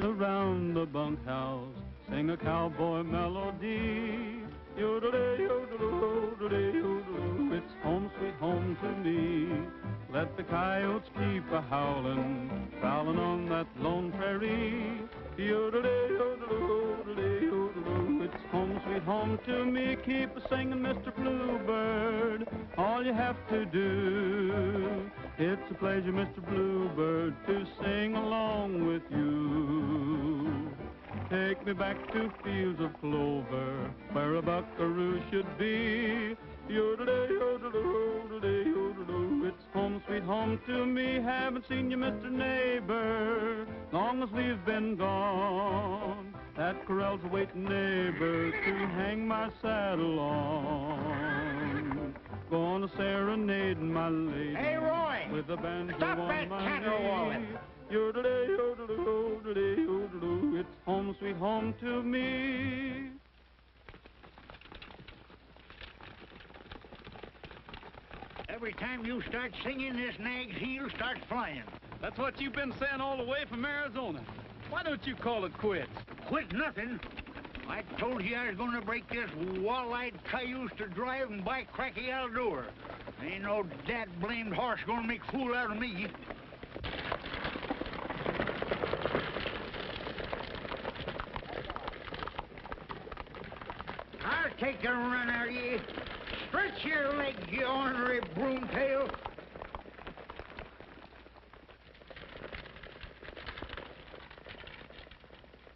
sit around the bunkhouse, sing a cowboy melody. Yodelay, yodeloo, yodelay, yodeloo, it's home sweet home to me. Let the coyotes keep a-howlin', prowlin' on that lone prairie. Yodelay, yodeloo, yodelay, yodeloo, it's home sweet home to me. Keep a-singin', Mr. Bluebird, all you have to do. It's a pleasure, Mr. Bluebird, to sing along with you. Take me back to fields of clover, where a buckaroo should be. Yodelay, yodeloo, yodelay, yodeloo, it's home sweet home to me. Haven't seen you, Mr. Neighbor, long as we've been gone. That corral's a waiting, neighbor, to hang my saddle on. Gonna serenade my lady. Hey, Roy! With a banjo Stop on that my caterwauling! knee. Yodelay, yodeloo, yodelay, yodeloo, it's home sweet home to me. Every time you start singing, this nag's heel starts flying. That's what you've been saying all the way from Arizona. Why don't you call it quits? Quit nothing. I told you I was going to break this wall-eyed cayuse to drive and by cracky I'll do her. Ain't no dad-blamed horse going to make a fool out of me. I'll take a run out of you. Stretch your legs, you ornery broomtail.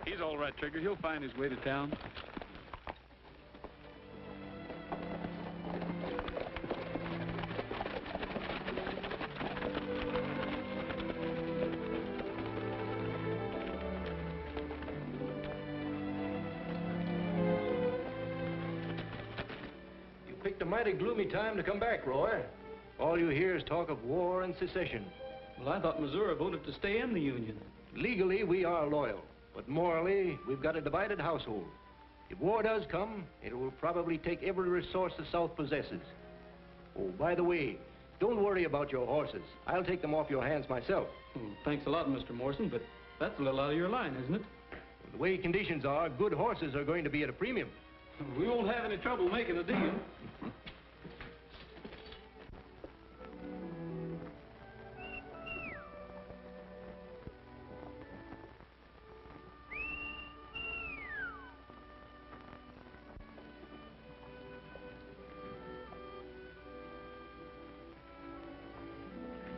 He's all right, Trigger. He'll find his way to town. Picked a mighty gloomy time to come back, Roy. All you hear is talk of war and secession. Well, I thought Missouri voted to stay in the Union. Legally, we are loyal, but morally, we've got a divided household. If war does come, it will probably take every resource the South possesses. Oh, by the way, don't worry about your horses. I'll take them off your hands myself. Well, thanks a lot, Mr. Morrison, but that's a little out of your line, isn't it? The way conditions are, good horses are going to be at a premium. We won't have any trouble making a deal.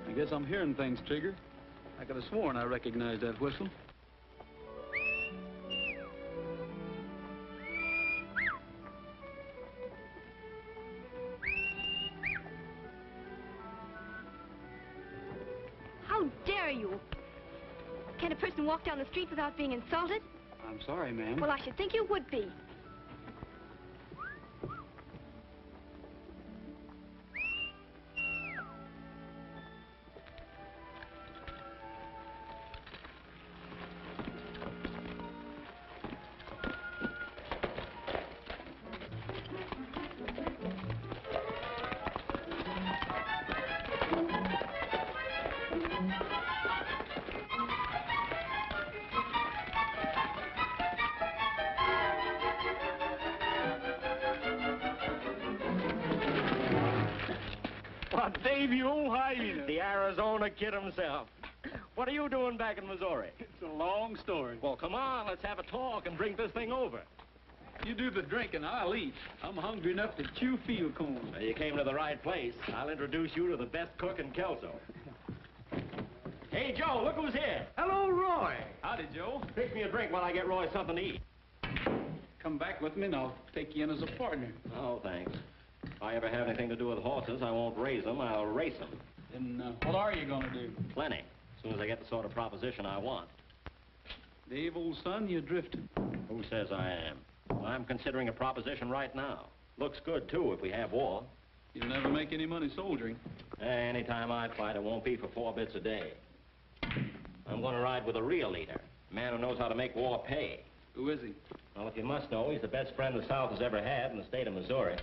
I guess I'm hearing things, Trigger. I could have sworn I recognized that whistle. How dare you? Can a person walk down the street without being insulted? I'm sorry, ma'am. Well, I should think you would be. Dave, you old hyena. The Arizona kid himself. What are you doing back in Missouri? It's a long story. Well, come on, let's have a talk and drink this thing over. You do the drinking, I'll eat. I'm hungry enough to chew field corn. Well, you came to the right place. I'll introduce you to the best cook in Kelso. Hey, Joe, look who's here. Hello, Roy. Howdy, Joe. Fix me a drink while I get Roy something to eat. Come back with me and I'll take you in as a partner. Oh, thanks. If I ever have anything to do with horses, I won't raise them, I'll race them. Then what are you going to do? Plenty. As soon as I get the sort of proposition I want. Dave, old son, you're drifting. Who says I am? I'm considering a proposition right now. Looks good, too, if we have war. You'll never make any money soldiering. Anytime I fight, it won't be for 4 bits a day. I'm going to ride with a real leader, a man who knows how to make war pay. Who is he? Well, if you must know, he's the best friend the South has ever had in the state of Missouri.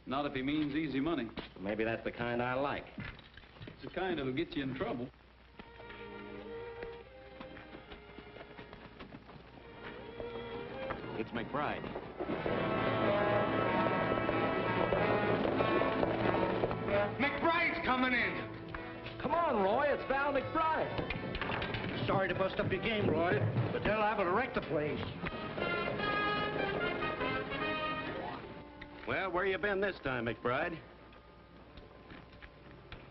Not if he means easy money. Maybe that's the kind I like. It's the kind that'll get you in trouble. It's McBride. McBride's coming in. Come on, Roy. It's Val McBride. Sorry to bust up your game, Roy, but they're liable to wreck the place. Well, where you been this time, McBride?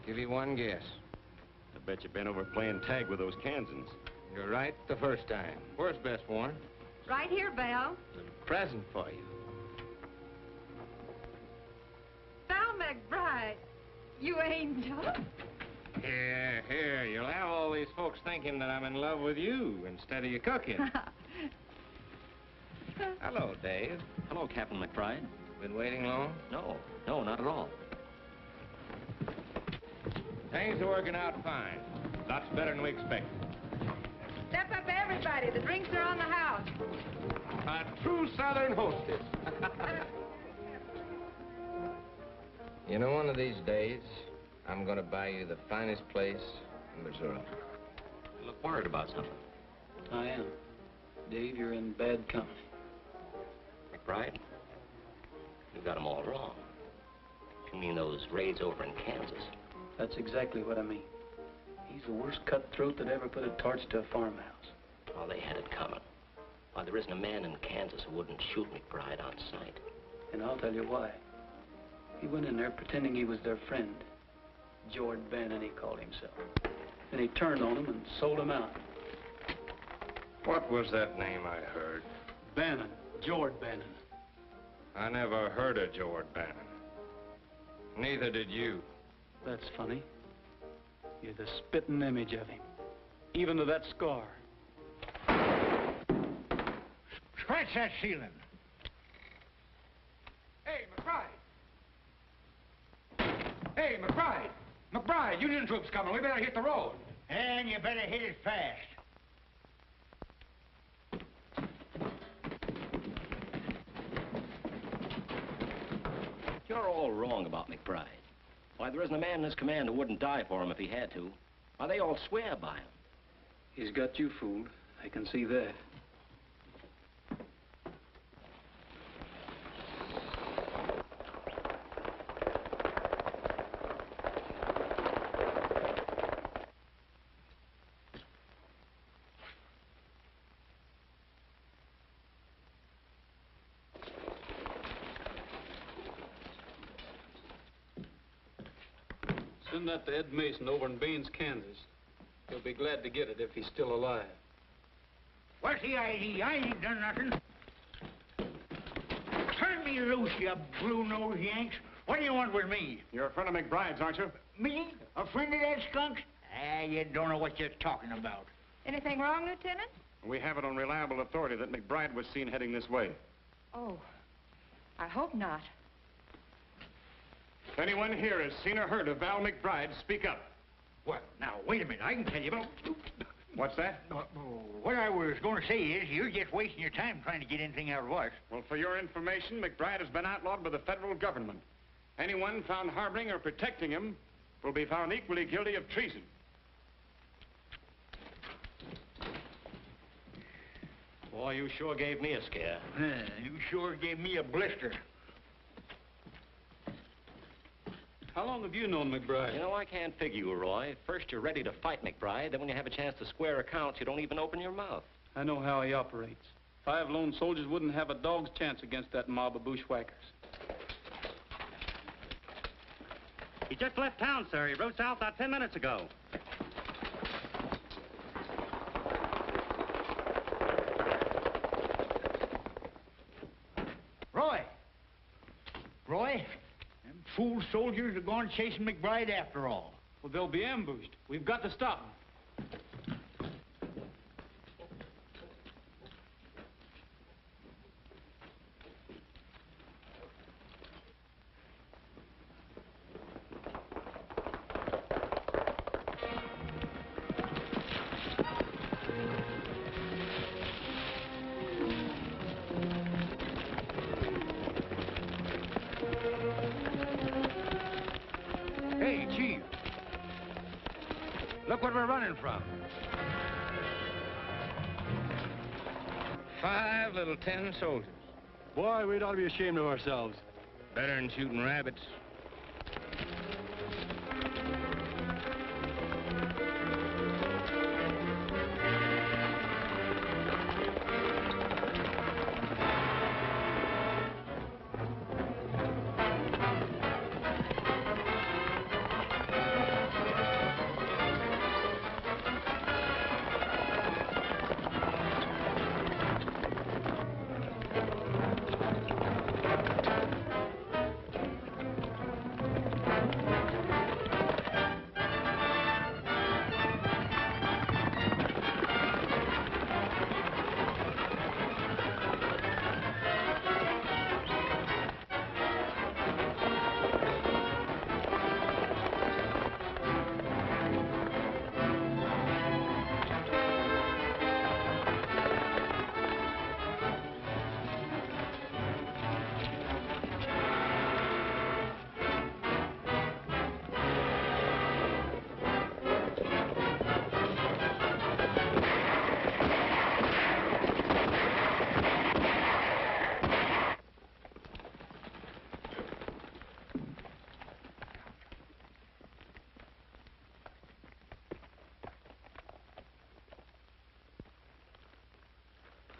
Give you one guess. I bet you've been over playing tag with those Kansans. You're right the first time. Where's Best Warren? Right here, Val. A present for you. Val McBride. You angel. Here. You'll have all these folks thinking that I'm in love with you instead of you cooking. Hello, Dave. Hello, Captain McBride. Been waiting long? No, not at all. Things are working out fine. Lots better than we expected. Step up, everybody. The drinks are on the house. A true Southern hostess. You know, one of these days, I'm going to buy you the finest place in Missouri. You look worried about something. I am. Dave, you're in bad company. McBride, you got them all wrong. You mean those raids over in Kansas? That's exactly what I mean. He's the worst cutthroat that ever put a torch to a farmhouse. Oh, they had it coming. Why, there isn't a man in Kansas who wouldn't shoot McBride on sight. And I'll tell you why. He went in there pretending he was their friend. George Bannon, he called himself. And he turned on him and sold him out. What was that name I heard? Bannon. George Bannon. I never heard of George Bannon. Neither did you. That's funny. You're the spitting image of him. Even to that scar. Scratch that ceiling. Hey, McBride! Hey, McBride! McBride, Union troops coming. We better hit the road. And you better hit it fast. You're all wrong about McBride. Why, there isn't a man in this command who wouldn't die for him if he had to. Why, they all swear by him. He's got you fooled. I can see that. Send that to Ed Mason over in Baines, Kansas. He'll be glad to get it if he's still alive. What's the ID? I ain't done nothing. Turn me loose, you blue-nosed Yanks. What do you want with me? You're a friend of McBride's, aren't you? Me? A friend of that skunk? Ah, you don't know what you're talking about. Anything wrong, Lieutenant? We have it on reliable authority that McBride was seen heading this way. Oh, I hope not. If anyone here has seen or heard of Val McBride, speak up. Well, now, wait a minute. I can tell you about... What's that? What I was going to say is you're just wasting your time trying to get anything out of us. Well, for your information, McBride has been outlawed by the federal government. Anyone found harboring or protecting him will be found equally guilty of treason. Boy, you sure gave me a scare. You sure gave me a blister. How long have you known McBride? You know, I can't figure you, Roy. First, you're ready to fight McBride. Then when you have a chance to square accounts, you don't even open your mouth. I know how he operates. 5 lone soldiers wouldn't have a dog's chance against that mob of bushwhackers. He just left town, sir. He rode south about 10 minutes ago. Roy! Roy? Them fool soldiers are going chasing McBride after all. Well, they'll be ambushed. We've got to stop them. Hey, Chief. Look what we're running from. 5 little 10 soldiers. Boy, we'd ought to be ashamed of ourselves. Better than shooting rabbits.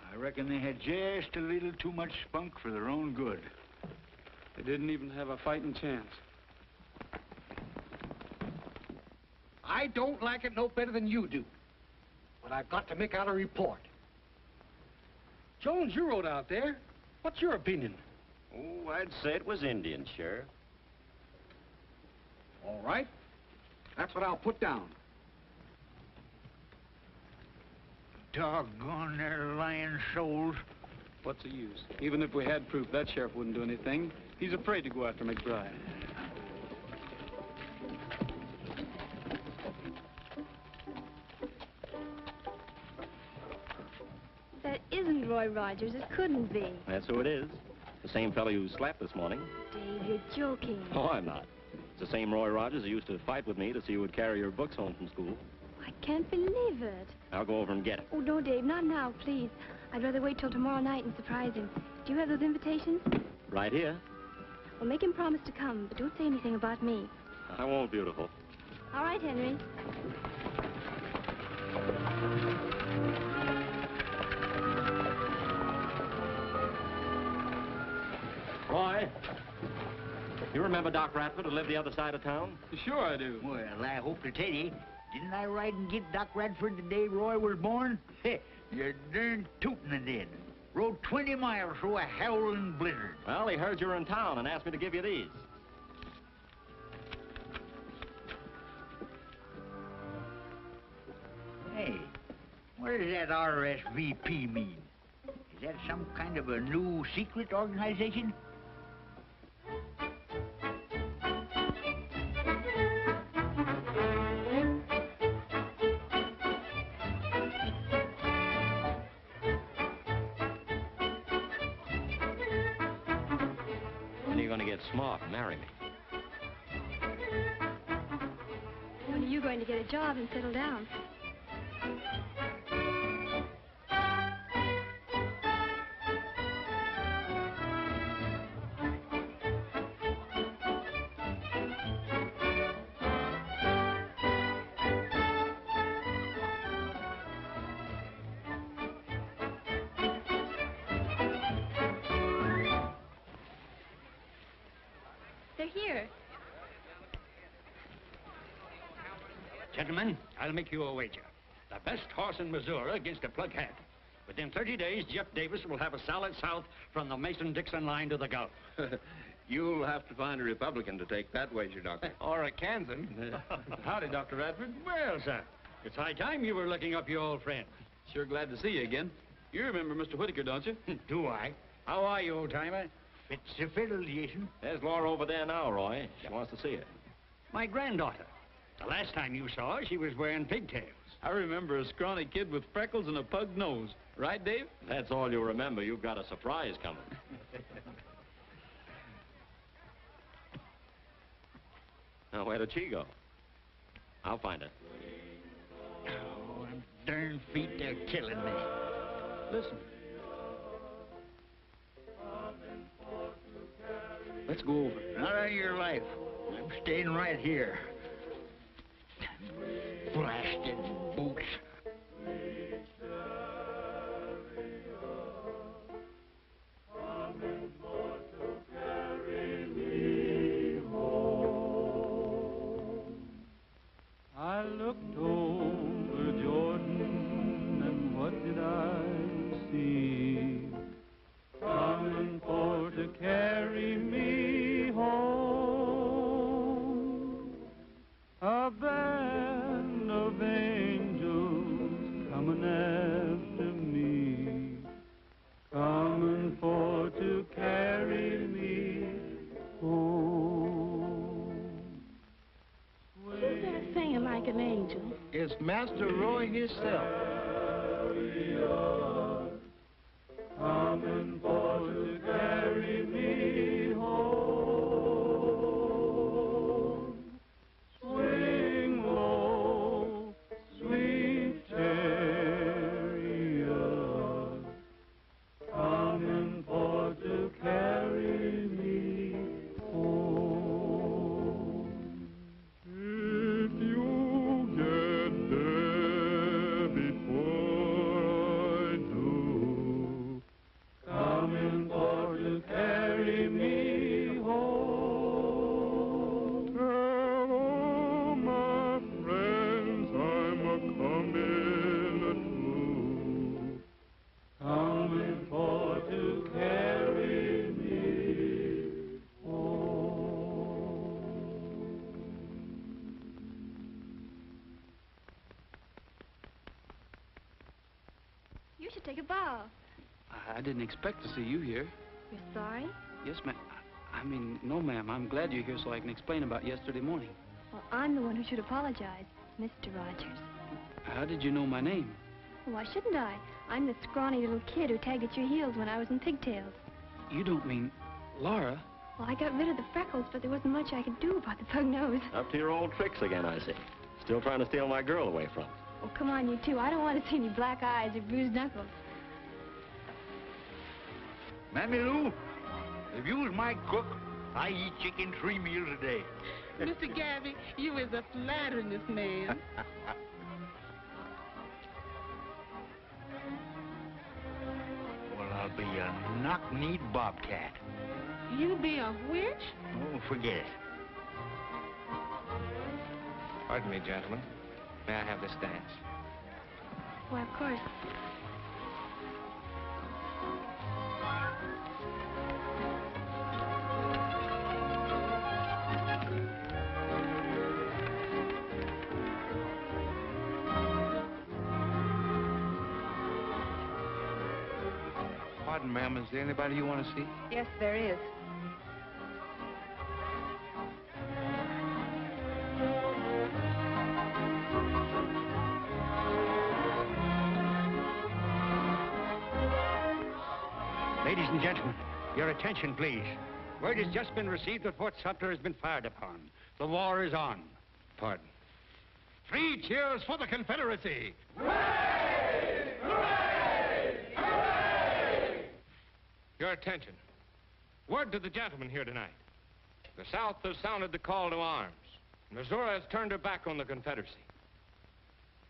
I reckon they had just a little too much spunk for their own good. They didn't even have a fighting chance. I don't like it no better than you do. But I've got to make out a report. Jones, you rode out there. What's your opinion? Oh, I'd say it was Indians, Sheriff. All right. That's what I'll put down. Doggone their lying souls. What's the use? Even if we had proof, that sheriff wouldn't do anything. He's afraid to go after McBride. That isn't Roy Rogers. It couldn't be. That's who it is. The same fellow you slapped this morning. Dave, you're joking. Oh, I'm not. It's the same Roy Rogers who used to fight with me to see who would carry your books home from school. I can't believe it. I'll go over and get it. Oh, no, Dave, not now, please. I'd rather wait till tomorrow night and surprise him. Do you have those invitations? Right here. Well, make him promise to come, but don't say anything about me. I won't, beautiful. All right, Henry. Roy, you remember Doc Radford who lived the other side of town? Sure I do. Well, I hope to tell you, didn't I ride and get Doc Radford the day Roy was born? You're darn tootin' I did. Rode 20 miles through a howling blizzard. Well, he heard you were in town and asked me to give you these. Hey, what does that RSVP mean? Is that some kind of a new secret organization? When are you going to get smart and marry me? When are you going to get a job and settle down? They're here. Gentlemen, I'll make you a wager. The best horse in Missouri against a plug hat. Within 30 days, Jeff Davis will have a solid south from the Mason-Dixon line to the Gulf. You'll have to find a Republican to take that wager, Doctor. Or a Kansan. Howdy, Dr. Radford. Well, sir, it's high time you were looking up your old friend. Sure glad to see you again. You remember Mr. Whitaker, don't you? Do I? How are you, old-timer? It's a fiddle, Jason. There's Laura over there now, Roy. She wants to see you. My granddaughter. The last time you saw her, she was wearing pigtails. I remember a scrawny kid with freckles and a pug nose. Right, Dave? That's all you remember. You've got a surprise coming. Now, where did she go? I'll find her. Oh, them darn feet, they're killing me. Listen, Let's go over. Not on your life. I'm staying right here. Blasted boots. I looked over Jordan, and what did I see? Coming for to carry me home. A band of angels coming after me, coming for to carry me home. Who's that singing like an angel? It's Master Roy himself. Coming for to carry me home. Swing low, sweet chariot, coming for to carry me home. If you get there before I do, coming for to carry me home. Oh, my friends, I'm a-coming too, coming for to carry me home. You should take a bow. I didn't expect to see you here. You're sorry? Yes, ma'am. I mean, no, ma'am. I'm glad you're here so I can explain about yesterday morning. Well, I'm the one who should apologize, Mr. Rogers. How did you know my name? Well, why shouldn't I? I'm the scrawny little kid who tagged at your heels when I was in pigtails. You don't mean Laura? Well, I got rid of the freckles, but there wasn't much I could do about the pug nose. Up to your old tricks again, I see. Still trying to steal my girl away from me. Oh, come on, you two. I don't want to see any black eyes or bruised knuckles. Mammy Lou, if you was my cook, I eat chicken 3 meals a day. Mr. Gabby, you is a flatteriness man. Well, I'll be a knock-kneed bobcat. You be a witch? Oh, forget it. Pardon me, gentlemen. May I have this dance? Why, of course. Pardon, ma'am. Is there anybody you want to see? Yes, there is. Ladies and gentlemen, your attention, please. Word has just been received that Fort Sumter has been fired upon. The war is on. Pardon. 3 cheers for the Confederacy! Your attention. Word to the gentlemen here tonight. The South has sounded the call to arms. Missouri has turned her back on the Confederacy.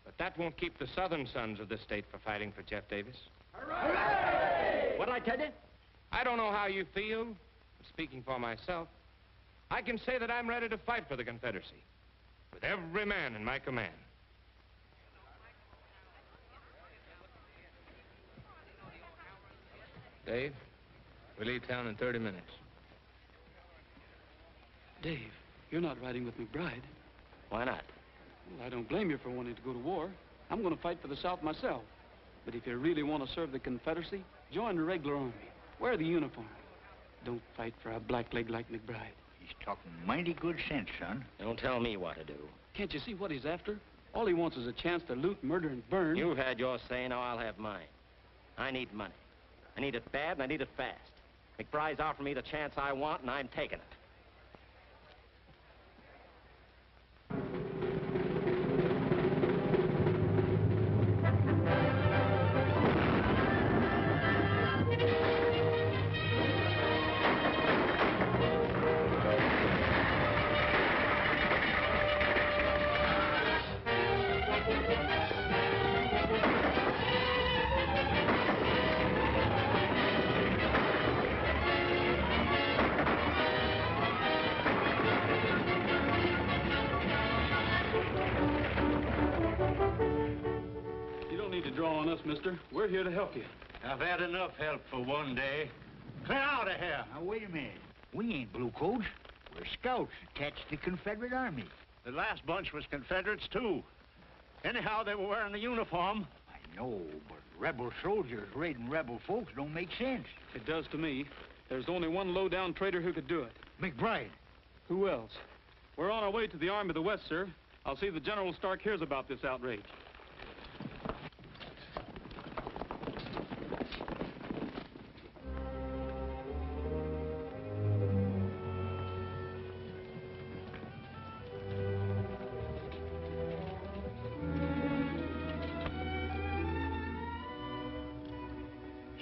But that won't keep the Southern sons of this state from fighting for Jeff Davis. Hooray! What'd I tell you? I don't know how you feel. Speaking for myself, I can say that I'm ready to fight for the Confederacy with every man in my command. Dave, we leave town in 30 minutes. Dave, you're not riding with McBride. Why not? Well, I don't blame you for wanting to go to war. I'm going to fight for the South myself. But if you really want to serve the Confederacy, join the regular army. Wear the uniform. Don't fight for a blackleg like McBride. He's talking mighty good sense, son. Don't tell me what to do. Can't you see what he's after? All he wants is a chance to loot, murder, and burn. You've had your say, now I'll have mine. I need money. I need it bad, and I need it fast. McBride's offering me the chance I want, and I'm taking it. mister. We're here to help you. I've had enough help for one day. Clear out of here. Now, wait a minute. We ain't bluecoats. We're scouts attached to the Confederate Army. The last bunch was Confederates, too. Anyhow, they were wearing the uniform. I know, but rebel soldiers raiding rebel folks don't make sense. It does to me. There's only one low-down traitor who could do it. McBride. Who else? We're on our way to the Army of the West, sir. I'll see that General Stark hears about this outrage.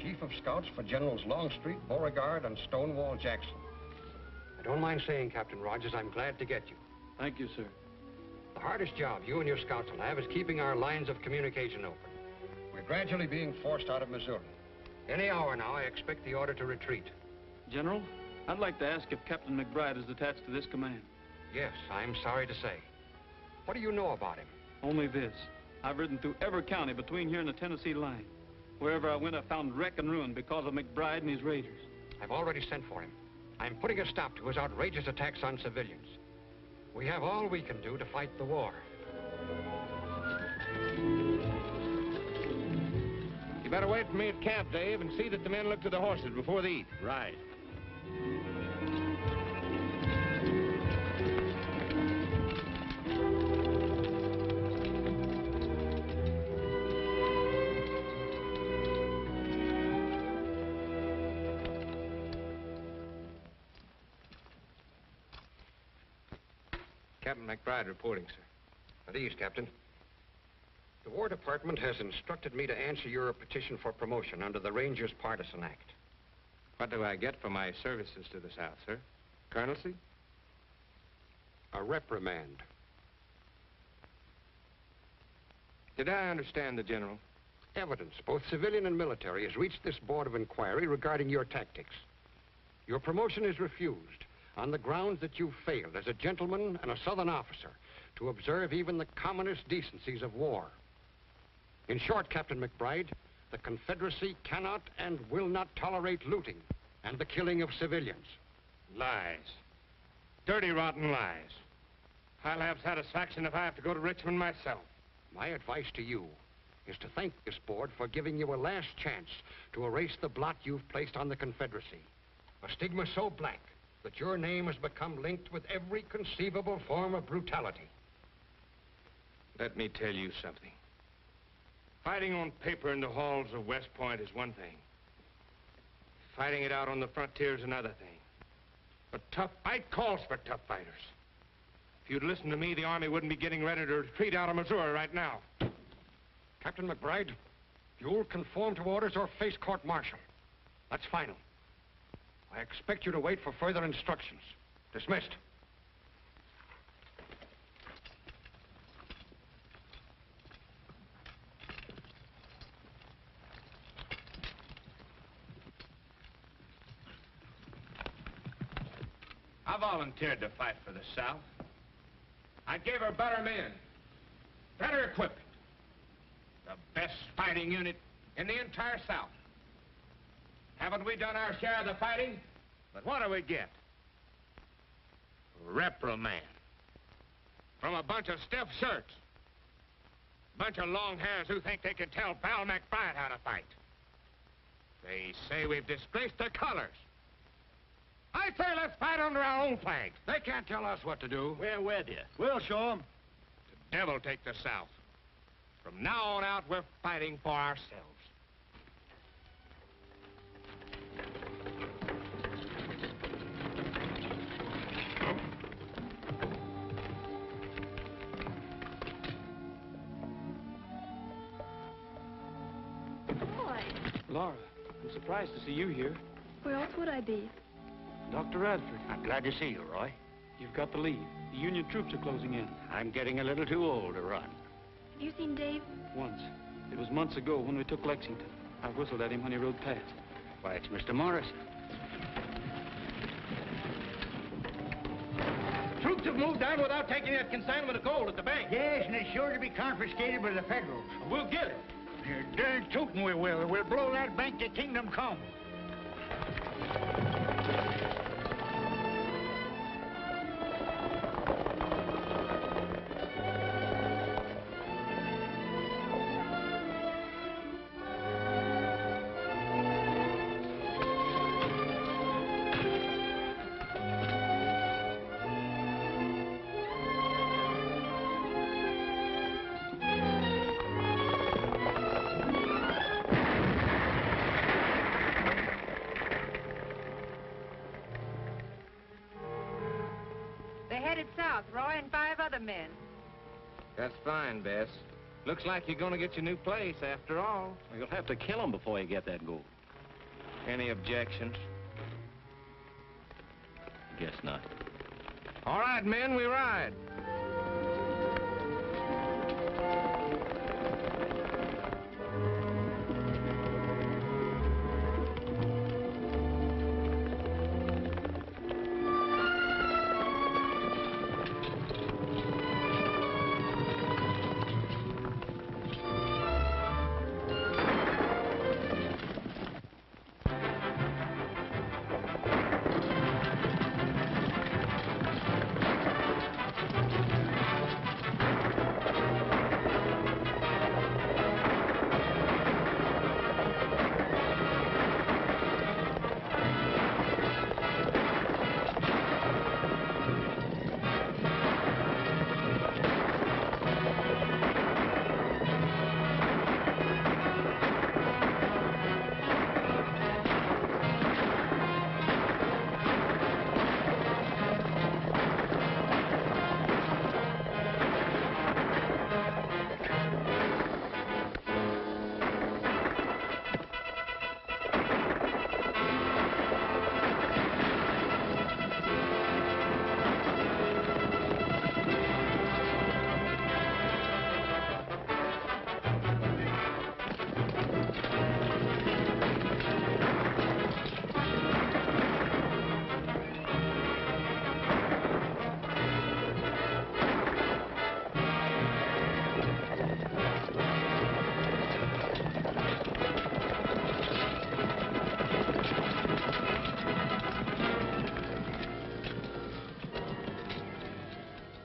Chief of Scouts for Generals Longstreet, Beauregard, and Stonewall Jackson. I don't mind saying, Captain Rogers, I'm glad to get you. Thank you, sir. The hardest job you and your scouts will have is keeping our lines of communication open. We're gradually being forced out of Missouri. Any hour now, I expect the order to retreat. General, I'd like to ask if Captain McBride is attached to this command. Yes, I'm sorry to say. What do you know about him? Only this. I've ridden through every county between here and the Tennessee line. Wherever I went, I found wreck and ruin because of McBride and his raiders. I've already sent for him. I'm putting a stop to his outrageous attacks on civilians. We have all we can do to fight the war. You better wait for me at camp, Dave, and see that the men look to the horses before they eat. Right. Captain McBride reporting, sir. At ease, Captain. The War Department has instructed me to answer your petition for promotion under the Rangers Partisan Act. What do I get for my services to the South, sir? Colonelcy? A reprimand. Did I understand the General? Evidence, both civilian and military, has reached this Board of Inquiry regarding your tactics. Your promotion is refused on the grounds that you failed as a gentleman and a Southern officer to observe even the commonest decencies of war. In short, Captain McBride, the Confederacy cannot and will not tolerate looting and the killing of civilians. Lies. Dirty, rotten lies. I'll have satisfaction if I have to go to Richmond myself. My advice to you is to thank this board for giving you a last chance to erase the blot you've placed on the Confederacy. A stigma so black that your name has become linked with every conceivable form of brutality. Let me tell you something. Fighting on paper in the halls of West Point is one thing. Fighting it out on the frontier is another thing. A tough fight calls for tough fighters. If you'd listened to me, the Army wouldn't be getting ready to retreat out of Missouri right now. Captain McBride, you'll conform to orders or face court-martial. That's final. I expect you to wait for further instructions. Dismissed. I volunteered to fight for the South. I gave her better men, better equipment, the best fighting unit in the entire South. Haven't we done our share of the fighting? But what do we get? Reprimand. From a bunch of stiff shirts. Bunch of long hairs who think they can tell Val McBride how to fight. They say we've disgraced the colors. I say let's fight under our own flag. They can't tell us what to do. We're with you. We'll show them. The devil take the South. From now on out, we're fighting for ourselves. Boy. Laura, I'm surprised to see you here. Where else would I be? Dr. Radford. I'm glad to see you, Roy. You've got to leave. The Union troops are closing in. I'm getting a little too old to run. Have you seen Dave? Once. It was months ago when we took Lexington. I whistled at him when he rode past. Why, it's Mr. Morrison. Troops have moved down without taking that consignment of gold at the bank. Yes, and it's sure to be confiscated by the Federals. We'll get it. You're darn tootin' we will. We'll blow that bank to kingdom come. They're headed south, Roy, and 5 other men. That's fine, Bess. Looks like you're going to get your new place after all. Well, you'll have to kill him before you get that gold. Any objections? Guess not. All right, men, we ride.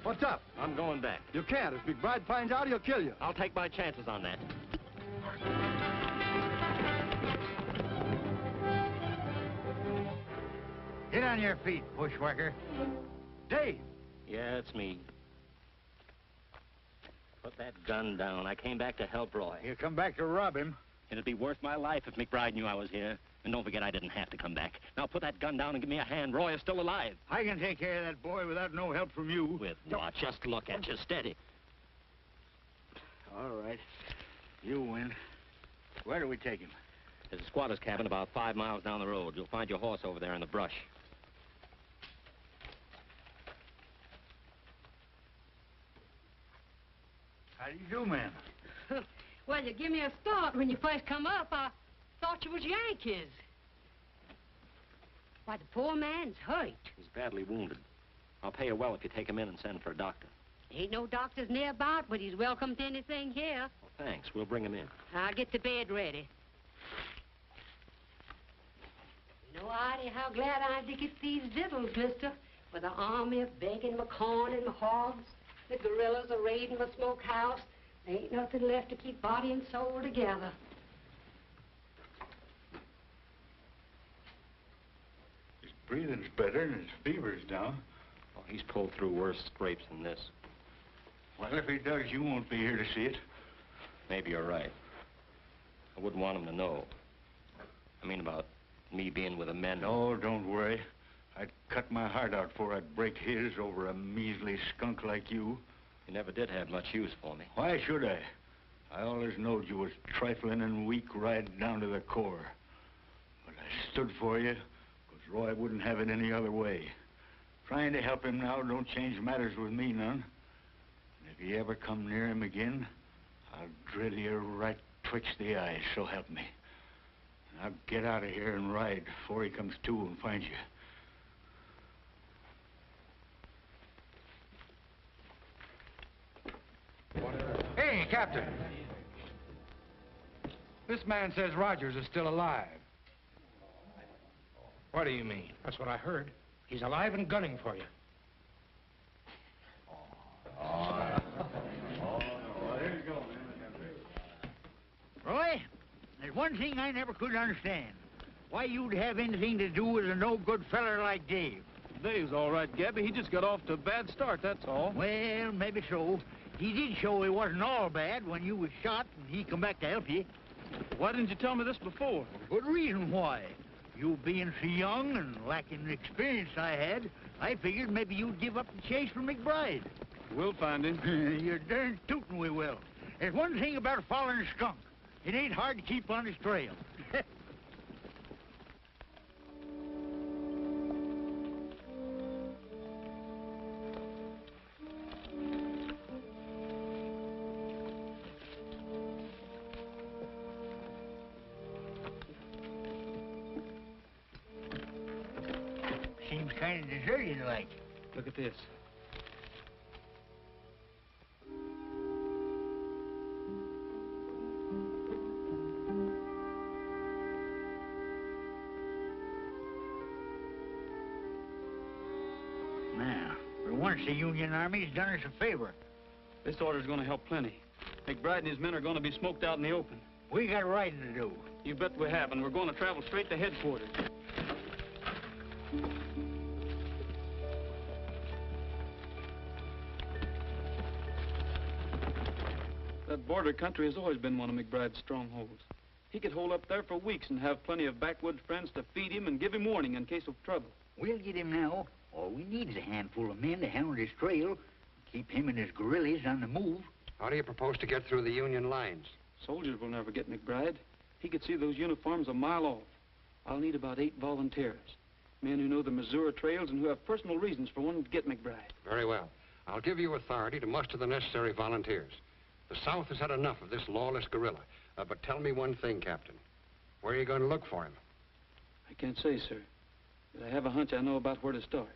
What's up? I'm going back. You can't. If McBride finds out, he'll kill you. I'll take my chances on that. Get on your feet, bushwhacker. Dave! Yeah, it's me. Put that gun down. I came back to help Roy. You come back to rob him. It'd be worth my life if McBride knew I was here. And don't forget, I didn't have to come back. Now put that gun down and give me a hand. Roy is still alive. I can take care of that boy without no help from you. With what? Just look at you. Steady. All right. You win. Where do we take him? There's a squatter's cabin about 5 miles down the road. You'll find your horse over there in the brush. How do you do, ma'am? Well, you give me a start when you first come up. I thought you was Yankees. Why, the poor man's hurt. He's badly wounded. I'll pay you well if you take him in and send for a doctor. Ain't no doctors nearby, but he's welcome to anything here. Well, thanks. We'll bring him in. I'll get the bed ready. You know, Artie, how glad I am to get these victuals, mister. With the army begging my corn and my hogs, the guerrillas are raiding my smokehouse. There ain't nothing left to keep body and soul together. His breathing's better and his fever's down. Oh, he's pulled through worse scrapes than this. Well, if he does, you won't be here to see it. Maybe you're right. I wouldn't want him to know. I mean about me being with the men. No, don't worry. I'd cut my heart out before I'd break his over a measly skunk like you. You never did have much use for me. Why should I? I always knowed you was trifling and weak right down to the core. But I stood for you, because Roy wouldn't have it any other way. Trying to help him now don't change matters with me none. And if you ever come near him again, I'll drill you right twixt the eyes, so help me. And I'll get out of here and ride before he comes to and finds you. Hey, Captain. This man says Rogers is still alive. What do you mean? That's what I heard. He's alive and gunning for you. Roy, there's one thing I never could understand. Why you'd have anything to do with a no-good feller like Dave. Dave's all right, Gabby. He just got off to a bad start, that's all. Well, maybe so. He did show he wasn't all bad when you was shot and he come back to help you. Why didn't you tell me this before? Good reason why. You being so young and lacking the experience I had, I figured maybe you'd give up the chase for McBride. We'll find him. You're darn tootin' we will. There's one thing about following a skunk. It ain't hard to keep on his trail. Seems kind of deserted like. Look at this. Now, for once the Union Army's done us a favor. This order's gonna help plenty. McBride and his men are gonna be smoked out in the open. We got riding to do. You bet we have, and we're gonna travel straight to headquarters. That border country has always been one of McBride's strongholds. He could hold up there for weeks and have plenty of backwoods friends to feed him and give him warning in case of trouble. We'll get him now. All we need is a handful of men to hound his trail, keep him and his guerrillas on the move. How do you propose to get through the Union lines? Soldiers will never get McBride. He could see those uniforms a mile off. I'll need about 8 volunteers. Men who know the Missouri trails and who have personal reasons for wanting to get McBride. Very well. I'll give you authority to muster the necessary volunteers. The South has had enough of this lawless guerrilla. But tell me one thing, Captain. Where are you going to look for him? I can't say, sir. But I have a hunch I know about where to start.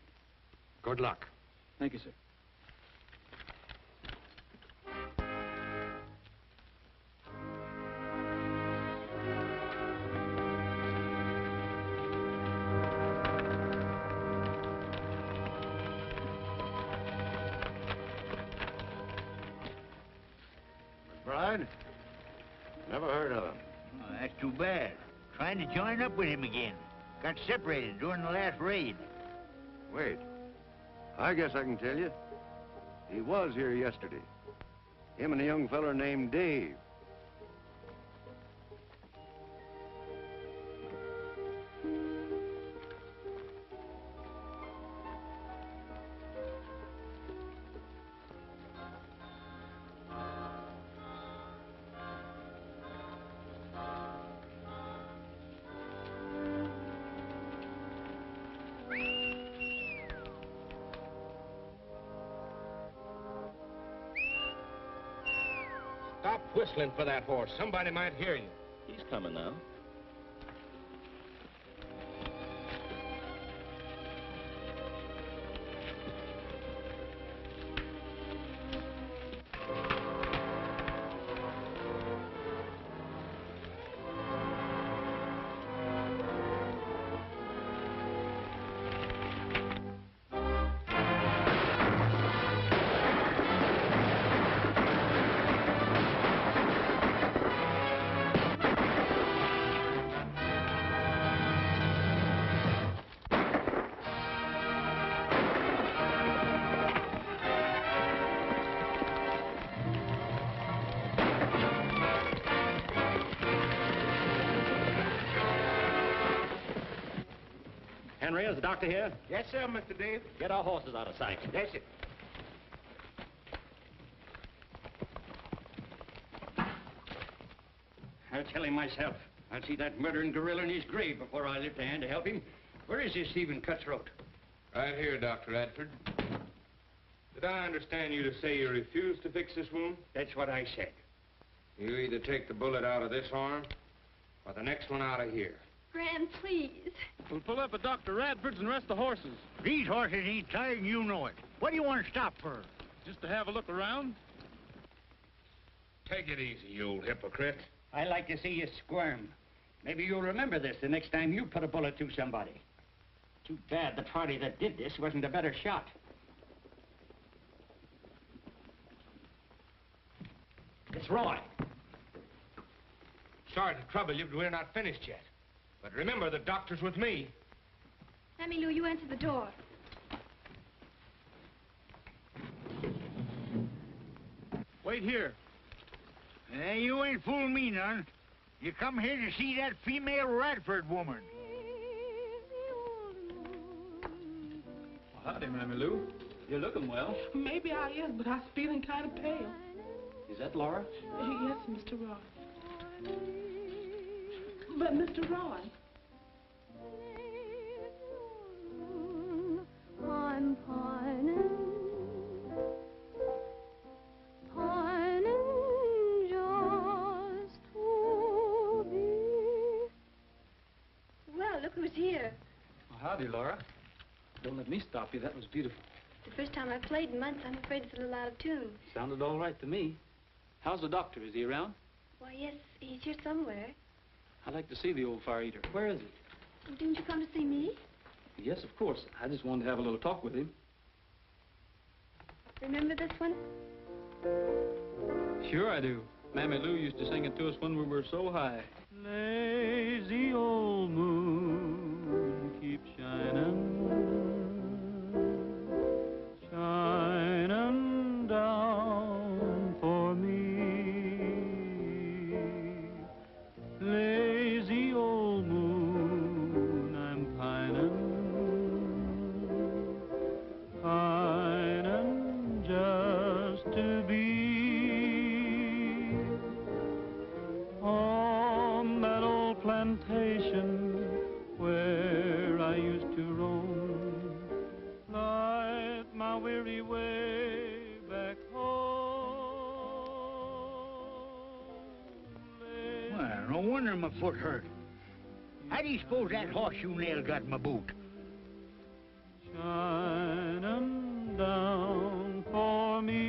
Good luck. Thank you, sir. McBride? Never heard of him. Oh, that's too bad. Trying to join up with him again. Got separated during the last raid. Wait. I guess I can tell you. He was here yesterday. Him and a young feller named Dave. Stop whistling for that horse. Somebody might hear you. He's coming now. Henry, is the doctor here? Yes, sir, Mr. Dave. Get our horses out of sight. Yes, sir. I'll tell him myself. I'll see that murdering gorilla in his grave before I lift a hand to help him. Where is this Stephen Cutthroat? Right here, Dr. Radford. Did I understand you to say you refuse to fix this wound? That's what I said. You either take the bullet out of this arm or the next one out of here. Gran, please. We'll pull up at Dr. Radford's and rest the horses. These horses ain't tired and you know it. What do you want to stop for? Just to have a look around. Take it easy, you old hypocrite. I like to see you squirm. Maybe you'll remember this the next time you put a bullet through somebody. Too bad the party that did this wasn't a better shot. It's Roy. Sorry to trouble you, but we're not finished yet. But remember, the doctor's with me. Mammy Lou, you answer the door. Wait here. You ain't fooling me none. You come here to see that female Radford woman. Well, howdy, Mammy Lou. You're looking well. Maybe I is, but I'm feeling kind of pale. Is that Laura? Yes, Mr. Roy. But, Mr. Roy. I'm pining just to be. Well, look who's here. Well, howdy, Laura. Don't let me stop you. That was beautiful. The first time I've played in months. I'm afraid it's a little out of tune. Sounded all right to me. How's the doctor? Is he around? Why, yes, he's here somewhere. I'd like to see the old fire eater. Where is he? Didn't you come to see me? Yes, of course. I just wanted to have a little talk with him. Remember this one? Sure I do. Mammy Lou used to sing it to us when we were so high. Lazy old moon, keep shining, shining down for me. Lazy old moon, I'm pining just to be on that old plantation where I used to roam, light my weary way back home. Well, no wonder my foot hurt. How do you suppose that horseshoe nail got in my boot? Shining down for me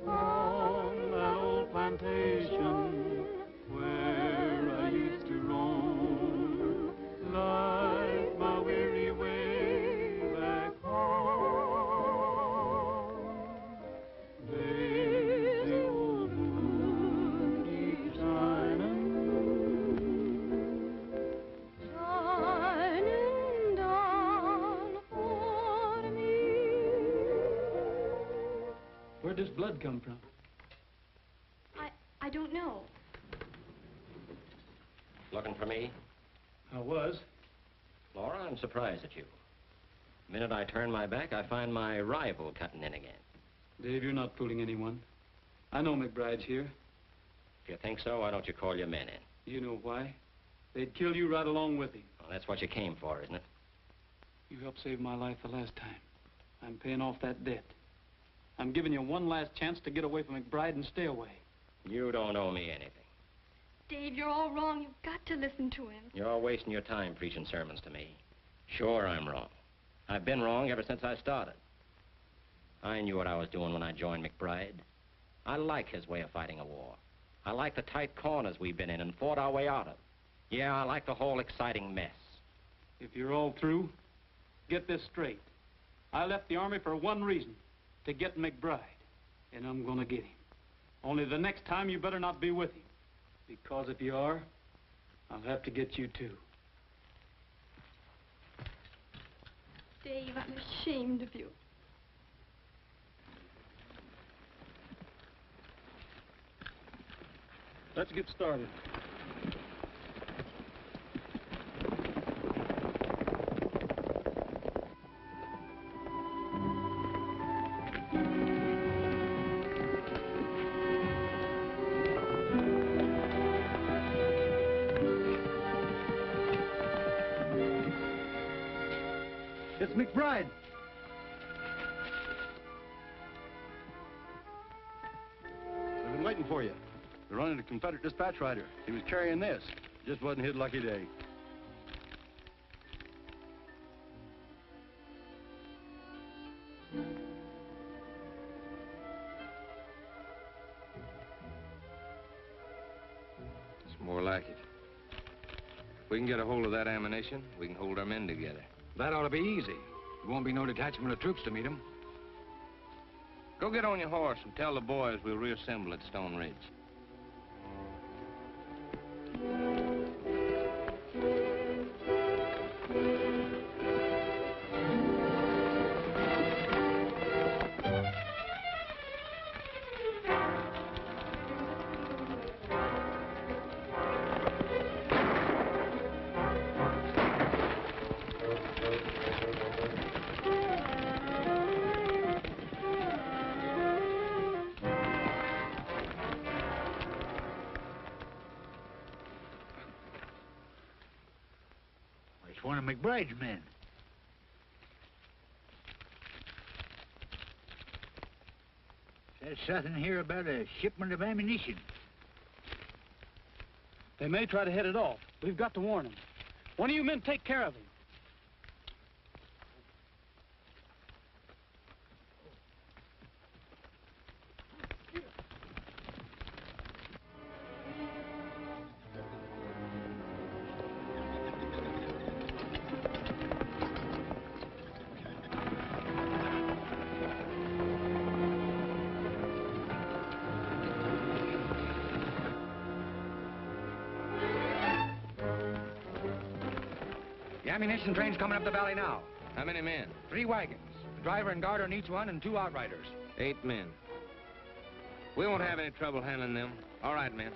on that old plantation where I used to roam, like my weary way back home. Lazy old moon, keep shining, shining down for me. Where'd this blood come from? I don't know. Looking for me? I was. Laura, I'm surprised at you. The minute I turn my back, I find my rival cutting in again. Dave, you're not fooling anyone. I know McBride's here. If you think so, why don't you call your men in? You know why? They'd kill you right along with him. Well, that's what you came for, isn't it? You helped save my life the last time. I'm paying off that debt. I'm giving you one last chance to get away from McBride and stay away. You don't owe me anything. Dave, you're all wrong. You've got to listen to him. You're wasting your time preaching sermons to me. Sure, I'm wrong. I've been wrong ever since I started. I knew what I was doing when I joined McBride. I like his way of fighting a war. I like the tight corners we've been in and fought our way out of. Yeah, I like the whole exciting mess. If you're all through, get this straight. I left the Army for one reason, to get McBride. And I'm gonna get him. Only the next time you better not be with him. Because if you are, I'll have to get you too. Dave, I'm ashamed of you. Let's get started. It's McBride. We've been waiting for you. We're running a Confederate dispatch rider. He was carrying this. Just wasn't his lucky day. More like it. If we can get a hold of that ammunition, we can hold our men together. That ought to be easy. There won't be no detachment of troops to meet them. Go get on your horse and tell the boys we'll reassemble at Stone Ridge. It's one of McBride's men. Says something here about a shipment of ammunition. They may try to head it off. We've got to warn them. One of you men take care of him. The ammunition train's coming up the valley now. How many men? 3 wagons. The driver and guard on each one and 2 outriders. 8 men. We won't have any trouble handling them. All right, men.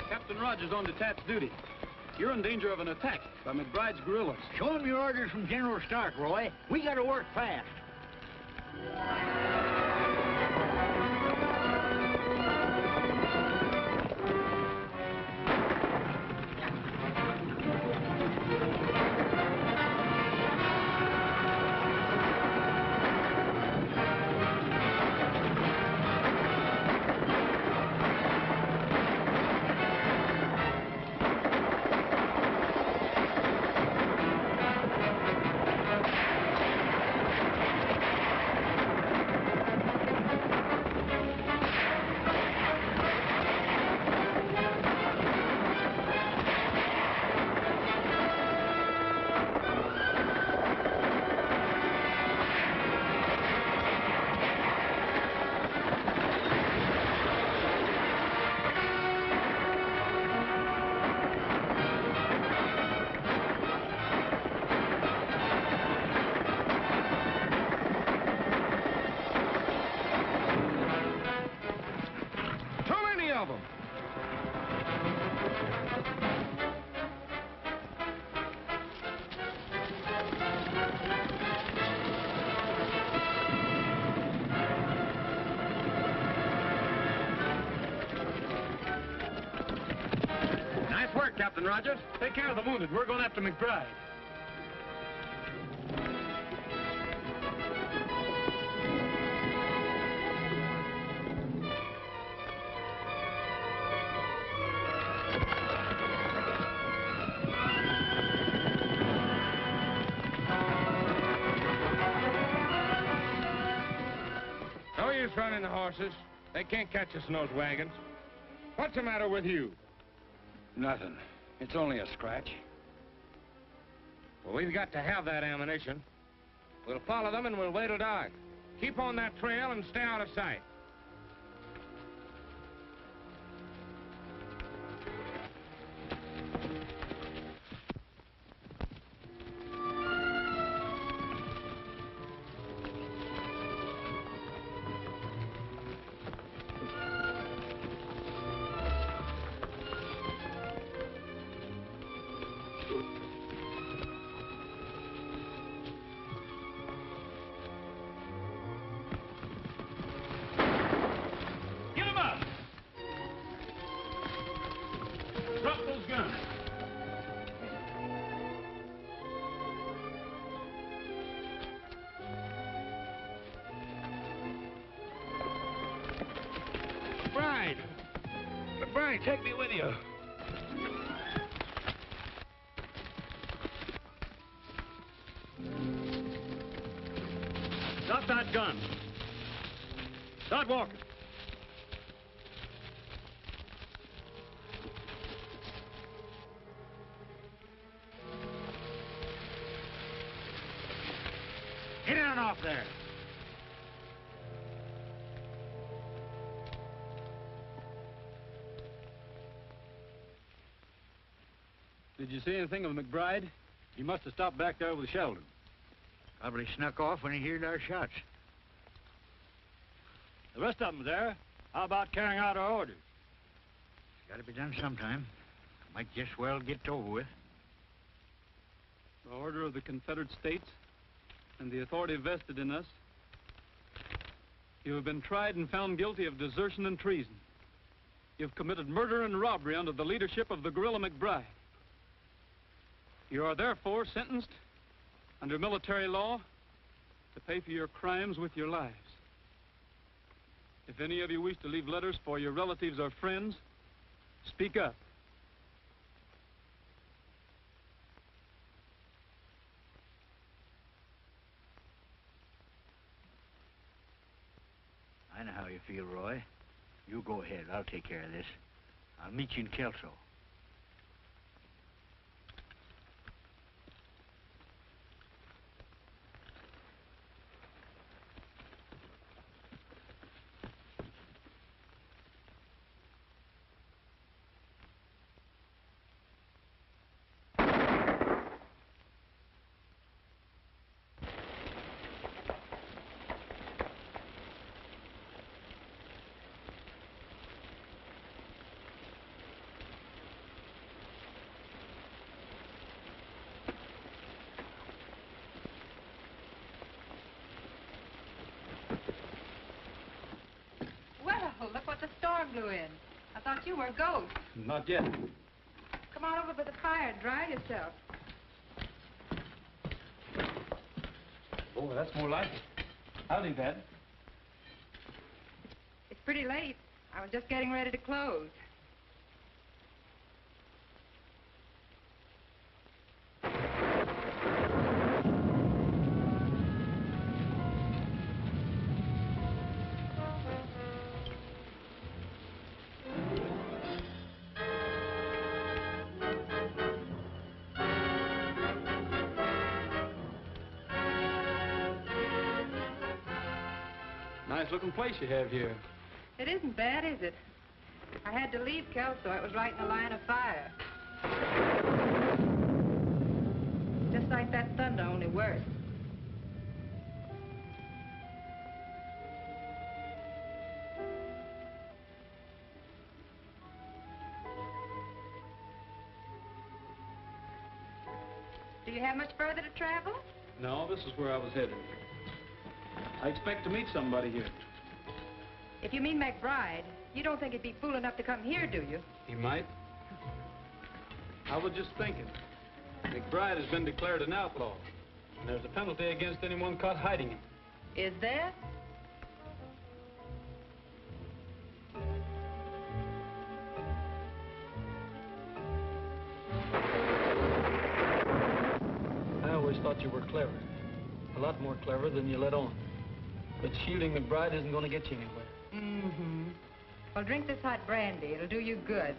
Captain Rogers on detached duty. You're in danger of an attack by McBride's guerrillas. Show him your orders from General Stark, Roy. We gotta work fast. Nice work, Captain Rogers. Take care of the wounded. We're going after McBride. No use running the horses. They can't catch us in those wagons. What's the matter with you? Nothing. It's only a scratch. Well, we've got to have that ammunition. We'll follow them and we'll wait till dark. Keep on that trail and stay out of sight. Roy, take me with you. Drop that gun. Start walking. Get on off there. Did you see anything of McBride? He must have stopped back there with Sheldon. Probably snuck off when he heard our shots. The rest of them there, how about carrying out our orders? It's got to be done sometime. Might just well get over with. The order of the Confederate States and the authority vested in us, you have been tried and found guilty of desertion and treason. You've committed murder and robbery under the leadership of the guerrilla McBride. You are therefore sentenced under military law to pay for your crimes with your lives. If any of you wish to leave letters for your relatives or friends, speak up. I know how you feel, Roy. You go ahead. I'll take care of this. I'll meet you in Kelso. Well, look what the storm blew in. I thought you were a ghost. Not yet. Come on over by the fire and dry yourself. Oh, that's more like it. Howdy, Pat. It's pretty late. I was just getting ready to close. Nice-looking place you have here. It isn't bad, is it? I had to leave Kelso. It was right in the line of fire. Just like that thunder, only worse. Do you have much further to travel? No, this is where I was headed. I expect to meet somebody here. If you mean McBride, you don't think he'd be fool enough to come here, do you? He might. I was just thinking. McBride has been declared an outlaw, and there's a penalty against anyone caught hiding him. Is there? I always thought you were clever. A lot more clever than you let on. But shielding McBride isn't going to get you anywhere. Mm-hmm. Well, drink this hot brandy. It'll do you good.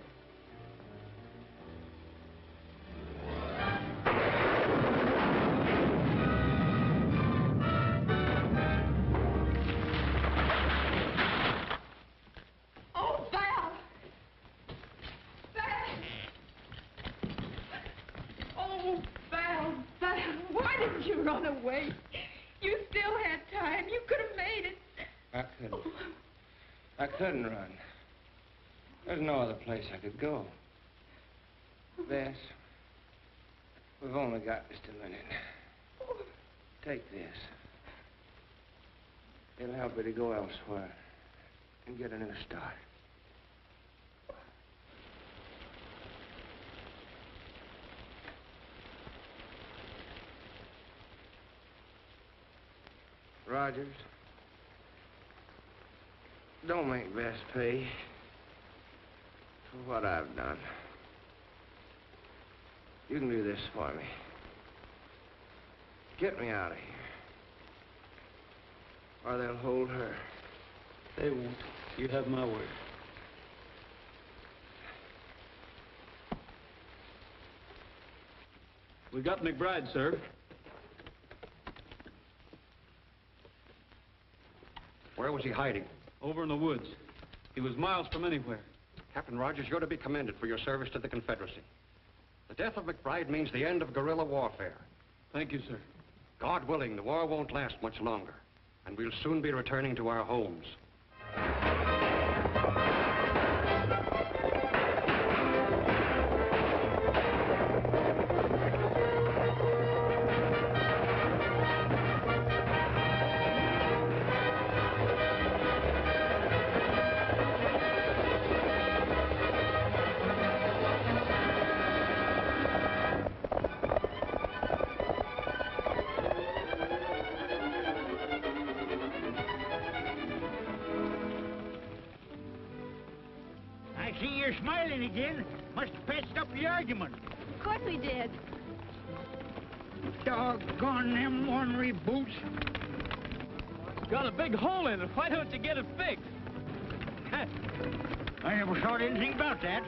Oh, Val! Val! Oh, Val, Val, why didn't you run away? You still had time. You could have made it. I couldn't. I couldn't run. There's no other place I could go. Bess, we've only got just a minute. Take this. It'll help you to go elsewhere and get a new start. Rogers, don't make Bess pay. for what I've done. You can do this for me. Get me out of here. Or they'll hold her. They won't. You have my word. We got McBride, sir. Where was he hiding? Over in the woods. He was miles from anywhere. Captain Rogers, you're to be commended for your service to the Confederacy. The death of McBride means the end of guerrilla warfare. Thank you, sir. God willing, the war won't last much longer, and we'll soon be returning to our homes. I see you're smiling again. Must have patched up the argument. Of course we did. Doggone them ornery boots. Got a big hole in it. Why don't you get it fixed? I never thought anything about that.